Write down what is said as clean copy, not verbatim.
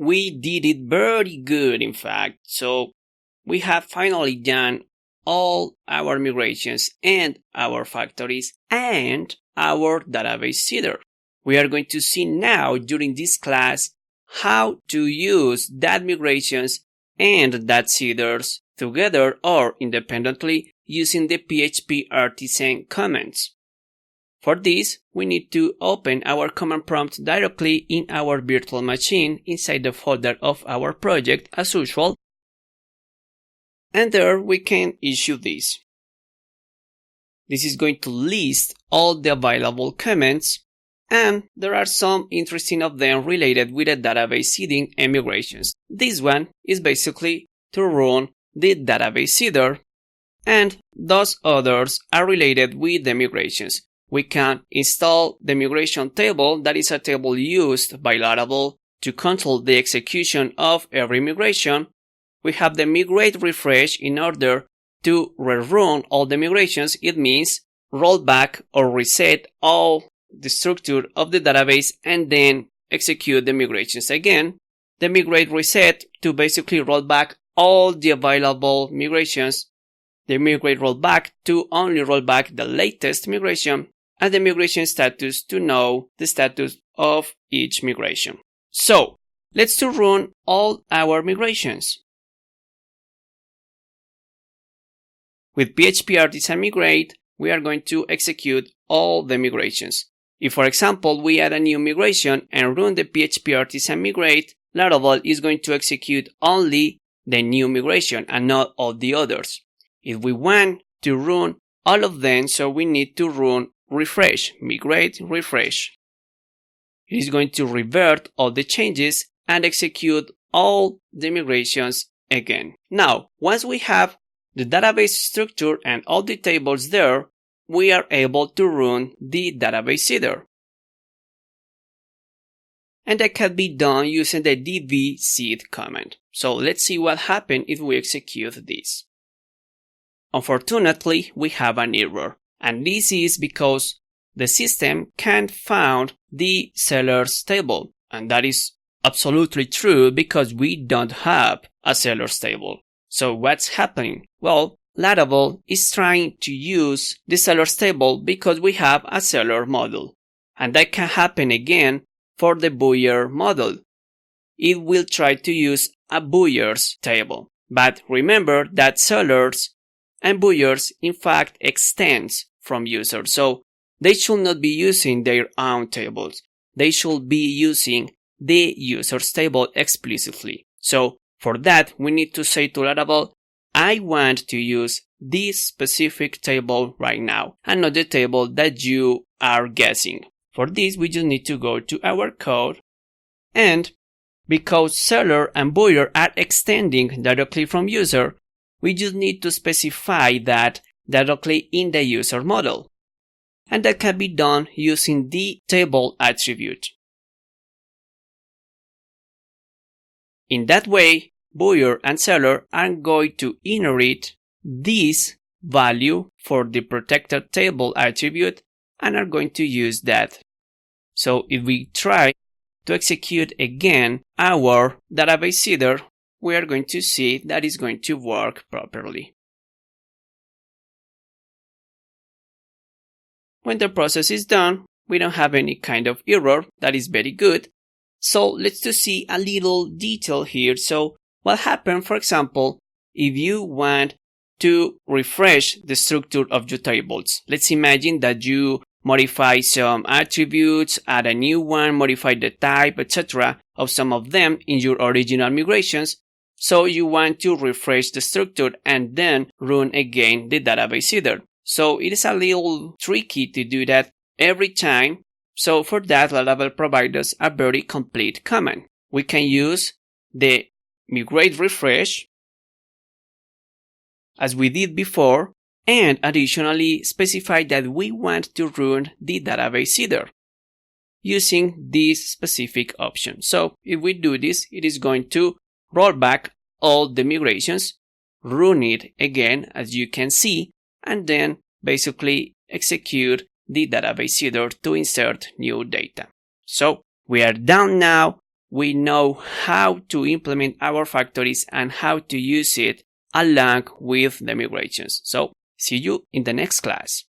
we did it very good, in fact. So we have finally done all our migrations and our factories and our database seeder. We are going to see now during this class how to use that migrations and that seeders together or independently using the PHP artisan commands. For this, we need to open our command prompt directly in our virtual machine inside the folder of our project as usual. And there we can issue this. This is going to list all the available commands, and there are some interesting of them related with the database seeding and migrations. This one is basically to run the database seeder, and those others are related with the migrations. We can install the migration table, that is a table used by Laravel to control the execution of every migration. We have the migrate refresh in order to rerun all the migrations. It means roll back or reset all the structure of the database and then execute the migrations again. The migrate reset to basically roll back all the available migrations. The migrate rollback to only roll back the latest migration, and the migration status to know the status of each migration. So let's to run all our migrations. With PHP artisan migrate, we are going to execute all the migrations. If, for example, we add a new migration and run the PHP artisan migrate, Laravel is going to execute only the new migration and not all the others. If we want to run all of them, so we need to run refresh, migrate refresh. It is going to revert all the changes and execute all the migrations again. Now, once we have the database structure and all the tables there, we are able to run the database seeder. And that can be done using the dv-seed command. So let's see what happens if we execute this. Unfortunately, we have an error, and this is because the system can't find the sellers table, and that is absolutely true because we don't have a sellers table. So what's happening? Well, Laravel is trying to use the sellers table because we have a seller model, and that can happen again for the buyer model. It will try to use a buyers table, but remember that sellers and buyers in fact extends from users, so they should not be using their own tables. They should be using the users table explicitly. So for that, we need to say to Laravel, I want to use this specific table right now and not the table that you are guessing. For this, we just need to go to our code, and because seller and buyer are extending directly from user, we just need to specify that directly in the user model. And that can be done using the table attribute. In that way, buyer and seller are going to inherit this value for the protected table attribute and are going to use that. So if we try to execute again our database seeder, we are going to see that it's going to work properly. When the process is done, we don't have any kind of error. That is very good. So let's just see a little detail here. So what happens, for example, if you want to refresh the structure of your tables? Let's imagine that you modify some attributes, add a new one, modify the type, etc. of some of them in your original migrations. So you want to refresh the structure and then run again the database seeder. So it is a little tricky to do that every time. So for that, Laravel provides us a very complete command. We can use the migrate refresh as we did before, and additionally specify that we want to run the database seeder using this specific option. So if we do this, it is going to roll back all the migrations, run it again as you can see, and then basically execute the database seeder to insert new data. So we are done now we know how to implement our factories and how to use it along with the migrations. So see you in the next class.